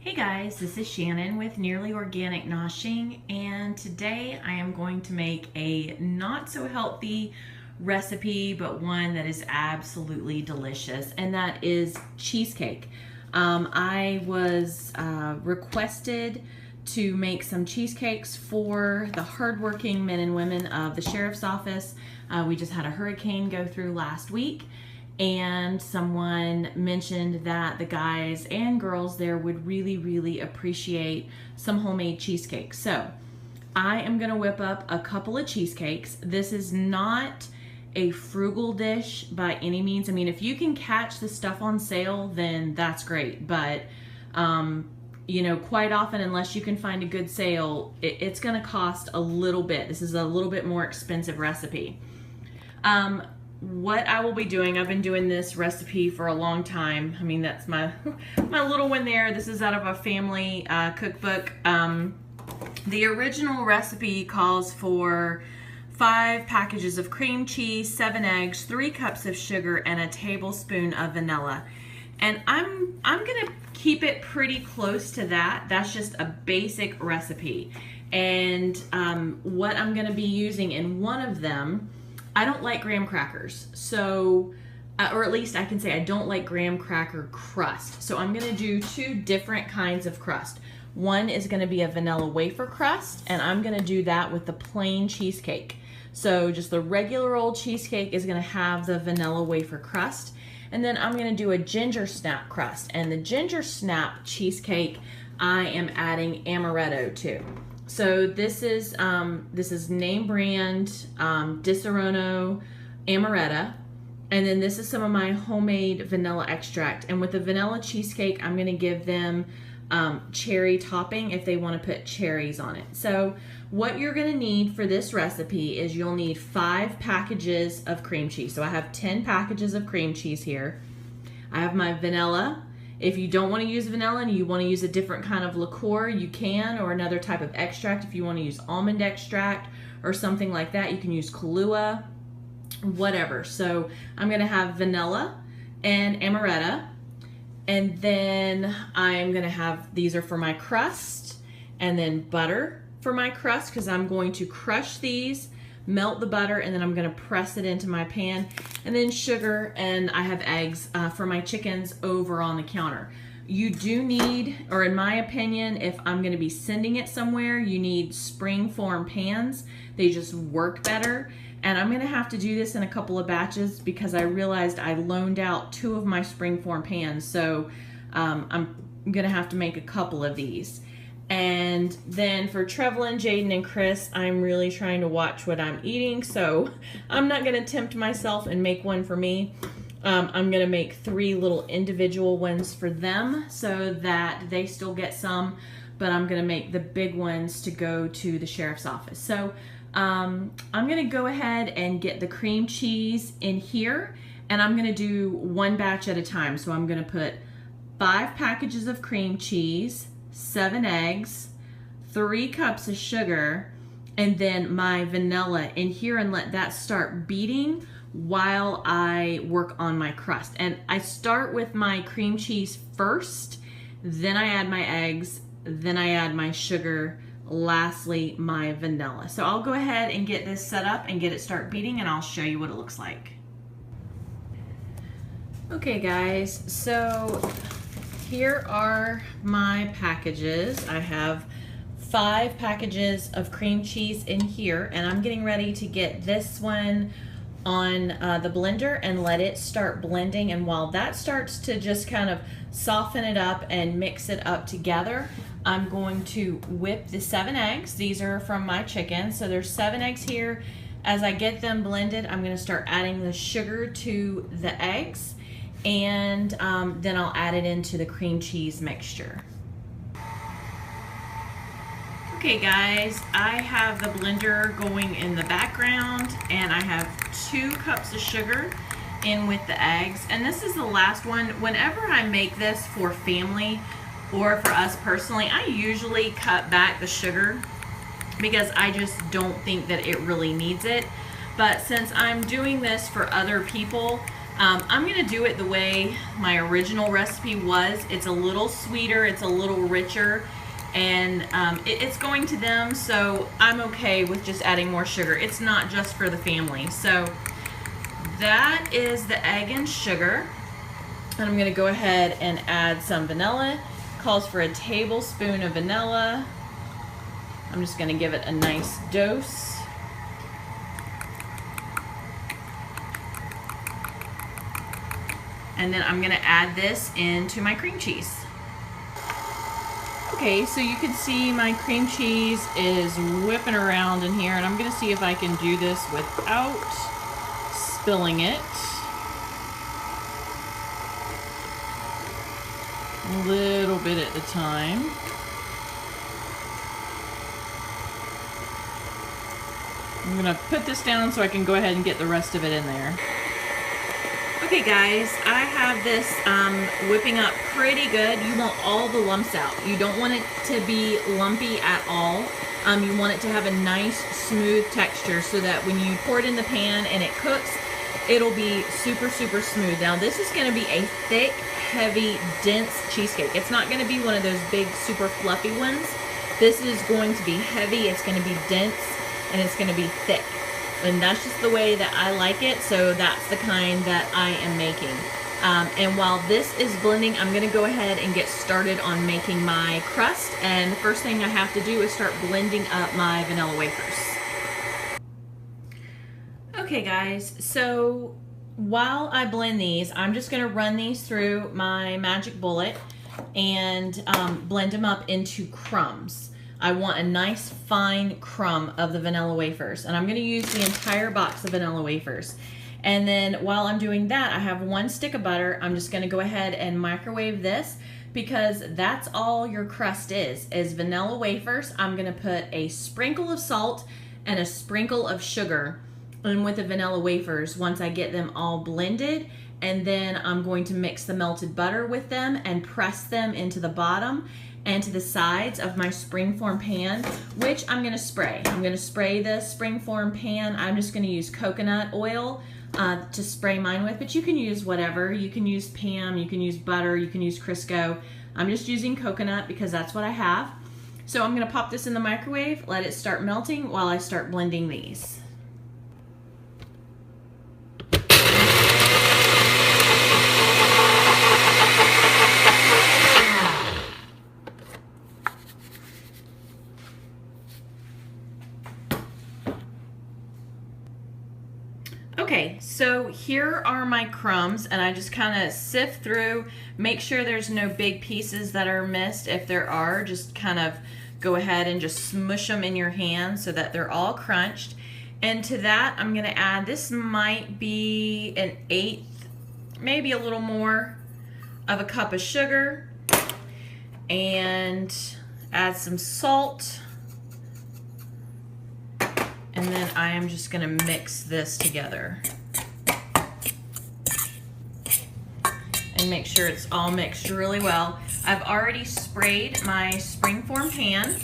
Hey guys, this is Shannon with Nearly Organic Noshing, and today I am going to make a not so healthy recipe, but one that is absolutely delicious, and that is cheesecake. I was requested to make some cheesecakes for the hardworking men and women of the sheriff's office. We just had a hurricane go through last week, and someone mentioned that the guys and girls there would really appreciate some homemade cheesecake. So I am gonna whip up a couple of cheesecakes. This is not a frugal dish by any means. I mean, if you can catch the stuff on sale, then that's great. But you know, quite often, unless you can find a good sale, it's gonna cost a little bit. This is a little bit more expensive recipe. What I will be doing, I've been doing this recipe for a long time. I mean, that's my little one there. This is out of a family cookbook. The original recipe calls for 5 packages of cream cheese, 7 eggs, 3 cups of sugar, and a tablespoon of vanilla. And I'm gonna keep it pretty close to that. That's just a basic recipe. And what I'm gonna be using in one of them, I don't like graham crackers, so, or at least I can say I don't like graham cracker crust. So I'm gonna do 2 different kinds of crust. One is gonna be a vanilla wafer crust, and I'm gonna do that with the plain cheesecake. So just the regular old cheesecake is gonna have the vanilla wafer crust. And then I'm gonna do a ginger snap crust. And the ginger snap cheesecake, I am adding Amoretto to. So this is name brand Disaronno Amoretto, and then this is some of my homemade vanilla extract. And with the vanilla cheesecake, I'm gonna give them cherry topping if they want to put cherries on it. So what you're gonna need for this recipe is you'll need 5 packages of cream cheese. So I have 10 packages of cream cheese here. I have my vanilla. If you don't want to use vanilla and you want to use a different kind of liqueur, you can, or another type of extract. If you want to use almond extract or something like that, you can use Kahlua, whatever. So I'm going to have vanilla and Amoretto, and then I'm going to have, these are for my crust, and then butter for my crust, because I'm going to crush these, melt the butter, and then I'm gonna press it into my pan, and then sugar, and I have eggs for my chickens over on the counter. You do need, or in my opinion, if I'm gonna be sending it somewhere, you need spring-form pans. They just work better, and I'm gonna have to do this in a couple of batches because I realized I loaned out 2 of my spring-form pans, so I'm gonna have to make a couple of these. And then for Trevlin, Jaden, and Chris, I'm really trying to watch what I'm eating, so I'm not gonna tempt myself and make one for me. I'm gonna make 3 little individual ones for them so that they still get some, but I'm gonna make the big ones to go to the sheriff's office. So I'm gonna go ahead and get the cream cheese in here, and I'm gonna do 1 batch at a time. So I'm gonna put 5 packages of cream cheese, 7 eggs, 3 cups of sugar, and then my vanilla in here, and let that start beating while I work on my crust. And I start with my cream cheese first, then I add my eggs, then I add my sugar, lastly my vanilla. So I'll go ahead and get this set up and get it start beating, and I'll show you what it looks like. Okay guys, so here are my packages. I have 5 packages of cream cheese in here, and I'm getting ready to get this one on the blender and let it start blending. And while that starts to just kind of soften it up and mix it up together, I'm going to whip the 7 eggs. These are from my chicken, so there's 7 eggs here. As I get them blended, I'm gonna start adding the sugar to the eggs, and then I'll add it into the cream cheese mixture. Okay guys, I have the blender going in the background, and I have 2 cups of sugar in with the eggs, and this is the last one. Whenever I make this for family or for us personally, I usually cut back the sugar because I just don't think that it really needs it. But since I'm doing this for other people, I'm gonna do it the way my original recipe was. It's a little sweeter, it's a little richer, and it's going to them, so I'm okay with just adding more sugar. It's not just for the family. So that is the egg and sugar. And I'm gonna go ahead and add some vanilla. Calls for a tablespoon of vanilla. I'm just gonna give it a nice dose. And then I'm gonna add this into my cream cheese. Okay, so you can see my cream cheese is whipping around in here, and I'm gonna see if I can do this without spilling it. A little bit at a time. I'm gonna put this down so I can go ahead and get the rest of it in there. Okay guys, I have this whipping up pretty good. You want all the lumps out. You don't want it to be lumpy at all. You want it to have a nice smooth texture so that when you pour it in the pan and it cooks, it'll be super, super smooth. Now this is gonna be a thick, heavy, dense cheesecake. It's not gonna be one of those big, super fluffy ones. This is going to be heavy, it's gonna be dense, and it's gonna be thick. And that's just the way that I like it, so that's the kind that I am making. And while this is blending, I'm gonna go ahead and get started on making my crust. And the first thing I have to do is start blending up my vanilla wafers. Okay guys, so while I blend these, I'm just gonna run these through my magic bullet and blend them up into crumbs. I want a nice fine crumb of the vanilla wafers, and I'm gonna use the entire box of vanilla wafers. And then while I'm doing that, I have 1 stick of butter. I'm just gonna go ahead and microwave this because that's all your crust is vanilla wafers. I'm gonna put a sprinkle of salt and a sprinkle of sugar in with the vanilla wafers once I get them all blended. And then I'm going to mix the melted butter with them and press them into the bottom and to the sides of my springform pan, which I'm gonna spray. I'm gonna spray the springform pan. I'm just gonna use coconut oil to spray mine with, but you can use whatever. You can use Pam, you can use butter, you can use Crisco. I'm just using coconut because that's what I have. So I'm gonna pop this in the microwave, let it start melting while I start blending these. Okay, so here are my crumbs, and I just kind of sift through, make sure there's no big pieces that are missed. If there are, just kind of go ahead and just smush them in your hand so that they're all crunched. And to that, I'm gonna add, this might be 1/8, maybe a little more of a cup of sugar, and add some salt. And then I am just gonna mix this together and make sure it's all mixed really well. I've already sprayed my springform pan.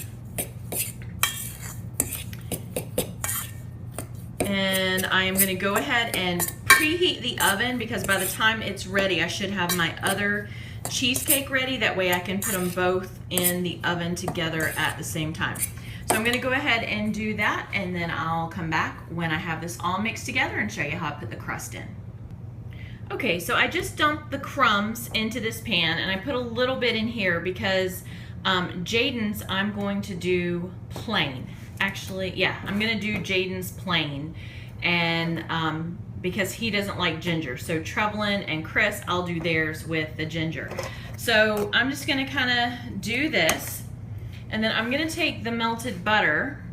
And I am gonna go ahead and preheat the oven because by the time it's ready, I should have my other cheesecake ready. That way I can put them both in the oven together at the same time. So I'm gonna go ahead and do that, and then I'll come back when I have this all mixed together and show you how I put the crust in. Okay, so I just dumped the crumbs into this pan, and I put a little bit in here because Jaden's I'm going to do plain. Actually, yeah, I'm gonna do Jaden's plain, and because he doesn't like ginger. So Trevelyan and Chris, I'll do theirs with the ginger. So I'm just gonna kinda do this. And then I'm gonna take the melted butter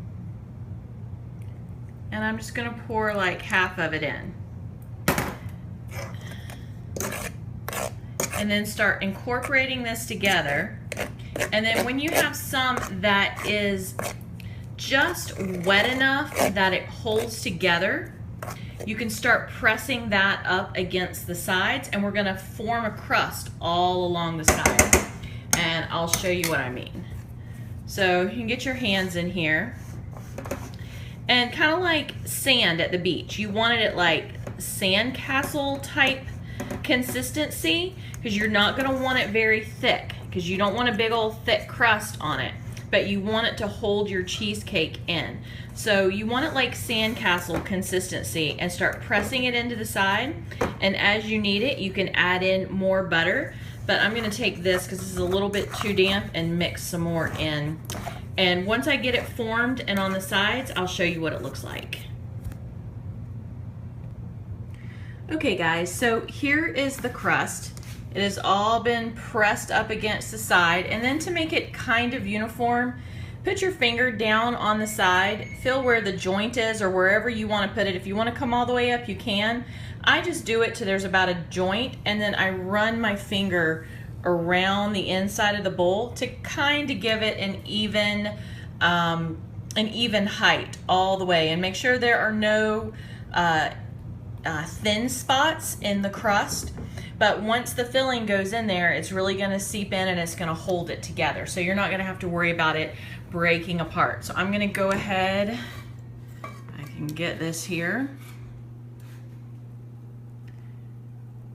and I'm just gonna pour like half of it in. And then start incorporating this together. And then when you have some that is just wet enough that it holds together, you can start pressing that up against the sides, and we're gonna form a crust all along the side. And I'll show you what I mean. So you can get your hands in here, and kind of like sand at the beach. You wanted it like sandcastle type consistency, because you're not going to want it very thick, because you don't want a big old thick crust on it, but you want it to hold your cheesecake in. So you want it like sandcastle consistency, and start pressing it into the side, and as you need it you can add in more butter. But I'm going to take this because this is a little bit too damp and mix some more in. And once I get it formed and on the sides, I'll show you what it looks like. Okay guys, so here is the crust. It has all been pressed up against the side, and then to make it kind of uniform, put your finger down on the side, feel where the joint is or wherever you want to put it. If you want to come all the way up, you can. I just do it till there's about a joint, and then I run my finger around the inside of the bowl to kind of give it an even height all the way, and make sure there are no thin spots in the crust. But once the filling goes in there, it's really going to seep in and it's going to hold it together. So you're not going to have to worry about it breaking apart. So I'm going to go ahead, I can get this here,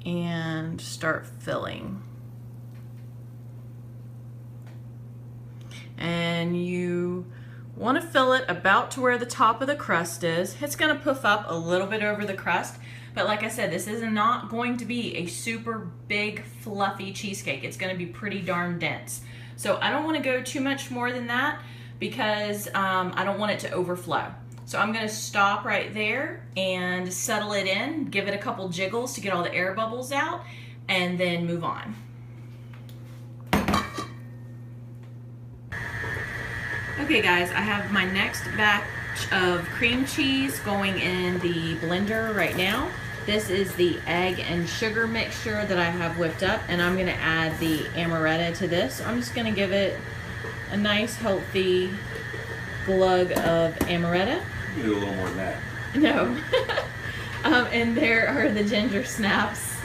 and start filling. And you want to fill it about to where the top of the crust is. It's going to puff up a little bit over the crust, but like I said, this is not going to be a super big fluffy cheesecake. It's going to be pretty darn dense. So I don't want to go too much more than that, because I don't want it to overflow. So I'm going to stop right there and settle it in, give it a couple jiggles to get all the air bubbles out, and then move on. Okay guys, I have my next batch of cream cheese going in the blender right now. This is the egg and sugar mixture that I have whipped up, and I'm going to add the Amoretto to this. So I'm just going to give it a nice healthy glug of Amoretto. You can do a little more than that. No. And there are the ginger snaps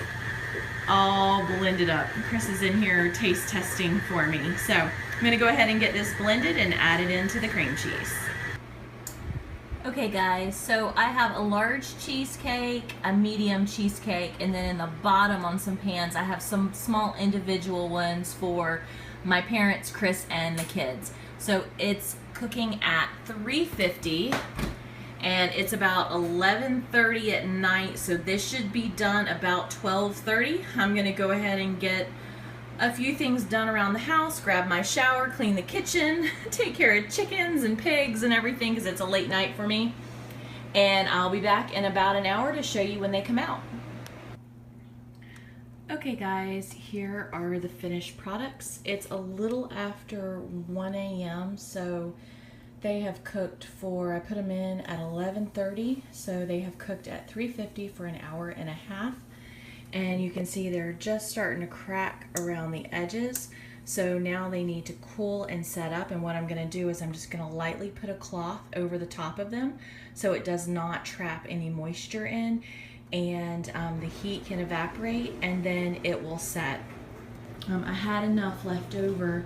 all blended up. Chris is in here taste testing for me. So I'm going to go ahead and get this blended and add it into the cream cheese. Okay guys, so I have a large cheesecake, a medium cheesecake, and then in the bottom on some pans I have some small individual ones for my parents, Chris, and the kids. So it's cooking at 350, and it's about 11:30 at night, so this should be done about 12:30. I'm gonna go ahead and get a few things done around the house, grab my shower, clean the kitchen, take care of chickens and pigs and everything, because it's a late night for me. And I'll be back in about an hour to show you when they come out. Okay guys, here are the finished products. It's a little after 1 a.m. so they have cooked for, I put them in at 11:30, so they have cooked at 350 for an hour and a half. And you can see they're just starting to crack around the edges. So now they need to cool and set up, and what I'm going to do is I'm just going to lightly put a cloth over the top of them so it does not trap any moisture in, and the heat can evaporate, and then it will set. I had enough left over.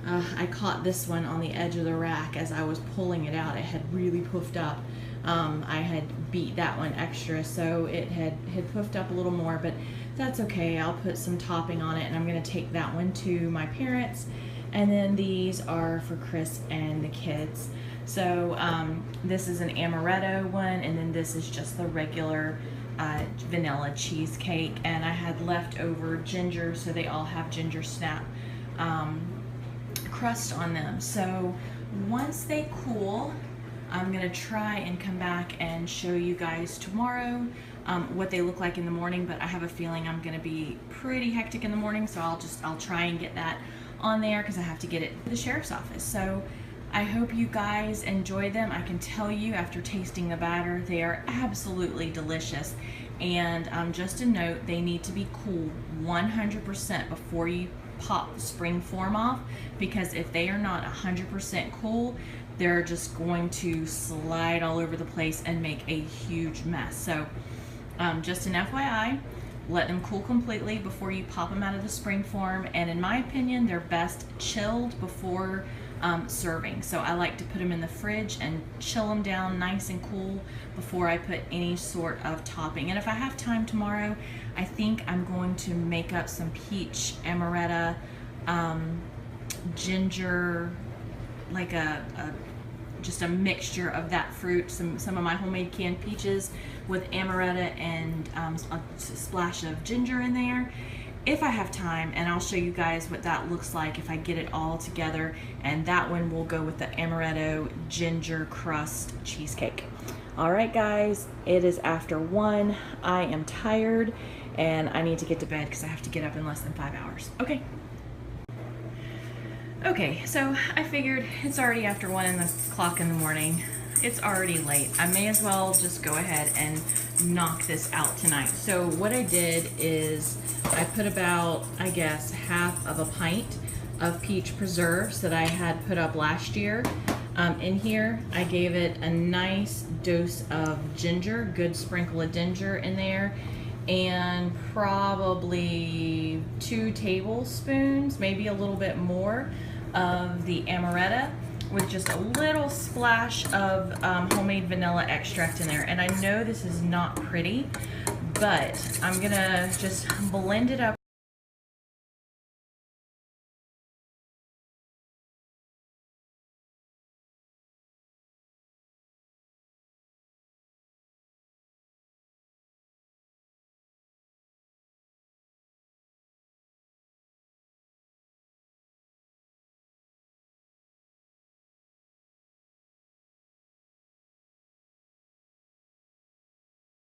I caught this one on the edge of the rack as I was pulling it out. It had really puffed up. I had beat that one extra, so it had puffed up a little more, but that's okay. I'll put some topping on it, and I'm going to take that one to my parents, and then these are for Chris and the kids. So this is an Amoretto one, and then this is just the regular vanilla cheesecake, and I had leftover ginger, so they all have ginger snap crust on them. So once they cool, I'm gonna try and come back and show you guys tomorrow what they look like in the morning, but I have a feeling I'm gonna be pretty hectic in the morning, so I'll try and get that on there because I have to get it to the sheriff's office. So I hope you guys enjoy them. I can tell you after tasting the batter, they are absolutely delicious. And just a note, they need to be cool 100% before you pop the spring form off, because if they are not 100% cool, they're just going to slide all over the place and make a huge mess. So just an FYI, let them cool completely before you pop them out of the spring form. And in my opinion, they're best chilled before serving. So I like to put them in the fridge and chill them down nice and cool before I put any sort of topping. And if I have time tomorrow, I think I'm going to make up some peach amaretto, ginger, like just a mixture of that fruit, some of my homemade canned peaches with amaretto and a splash of ginger in there, if I have time, and I'll show you guys what that looks like if I get it all together. And that one will go with the amaretto ginger crust cheesecake. All right, guys, it is after 1. I am tired and I need to get to bed because I have to get up in less than 5 hours. Okay, so I figured it's already after 1 o'clock in the morning. It's already late. I may as well just go ahead and knock this out tonight. So what I did is I put about, I guess, half of a pint of peach preserves that I had put up last year in here. I gave it a nice dose of ginger, good sprinkle of ginger in there, and probably 2 tablespoons, maybe a little bit more, of the amaretto, with just a little splash of homemade vanilla extract in there. And I know this is not pretty, but I'm gonna just blend it up